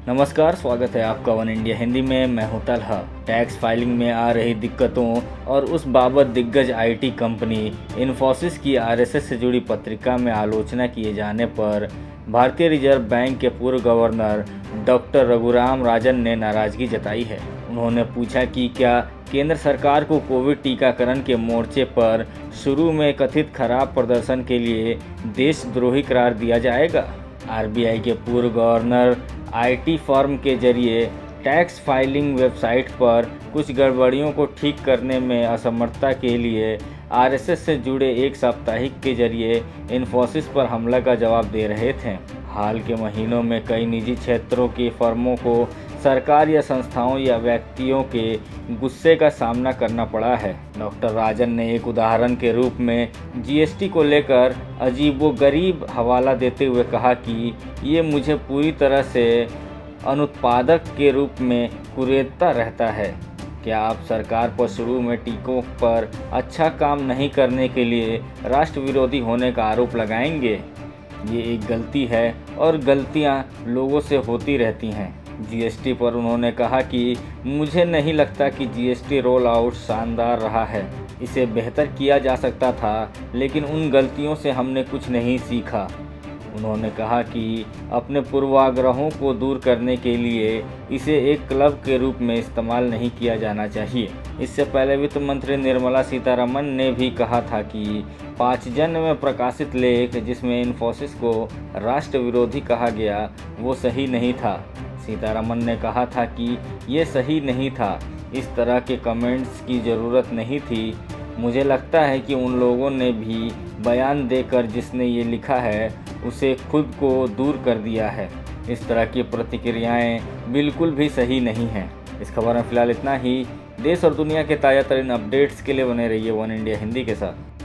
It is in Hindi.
नमस्कार, स्वागत है आपका वन इंडिया हिंदी में। मैं हूं तलहा। टैक्स फाइलिंग में आ रही दिक्कतों और उस बाबत दिग्गज आईटी कंपनी इन्फोसिस की आरएसएस से जुड़ी पत्रिका में आलोचना किए जाने पर भारतीय रिजर्व बैंक के पूर्व गवर्नर डॉक्टर रघुराम राजन ने नाराजगी जताई है। उन्होंने पूछा कि क्या केंद्र सरकार को कोविड टीकाकरण के मोर्चे पर शुरू में कथित खराब प्रदर्शन के लिए देशद्रोही करार दिया जाएगा। आरबीआई के पूर्व गवर्नर आईटी फर्म के जरिए टैक्स फाइलिंग वेबसाइट पर कुछ गड़बड़ियों को ठीक करने में असमर्थता के लिए आरएसएस से जुड़े एक साप्ताहिक के जरिए इन्फोसिस पर हमला का जवाब दे रहे थे। हाल के महीनों में कई निजी क्षेत्रों की फर्मों को सरकार या संस्थाओं या व्यक्तियों के गुस्से का सामना करना पड़ा है। डॉक्टर राजन ने एक उदाहरण के रूप में जीएसटी को लेकर अजीबोगरीब हवाला देते हुए कहा कि ये मुझे पूरी तरह से अनुत्पादक के रूप में कुरेदता रहता है। क्या आप सरकार पर शुरू में टीकों पर अच्छा काम नहीं करने के लिए राष्ट्र विरोधी होने का आरोप लगाएंगे? ये एक गलती है और गलतियां लोगों से होती रहती हैं। जीएसटी पर उन्होंने कहा कि मुझे नहीं लगता कि जीएसटी रोल आउट शानदार रहा है। इसे बेहतर किया जा सकता था, लेकिन उन गलतियों से हमने कुछ नहीं सीखा। उन्होंने कहा कि अपने पूर्वाग्रहों को दूर करने के लिए इसे एक क्लब के रूप में इस्तेमाल नहीं किया जाना चाहिए। इससे पहले वित्त मंत्री निर्मला सीतारमण ने भी कहा था कि 5 जन में प्रकाशित लेख जिसमें इन्फोसिस को राष्ट्र विरोधी कहा गया वो सही नहीं था। सीतारमण ने कहा था कि ये सही नहीं था, इस तरह के कमेंट्स की ज़रूरत नहीं थी। मुझे लगता है कि उन लोगों ने भी बयान देकर जिसने ये लिखा है उसे खुद को दूर कर दिया है। इस तरह की प्रतिक्रियाएं बिल्कुल भी सही नहीं हैं। इस खबर में फ़िलहाल इतना ही। देश और दुनिया के ताज़ा तरीन अपडेट्स के लिए बने रहिए वन इंडिया हिंदी के साथ।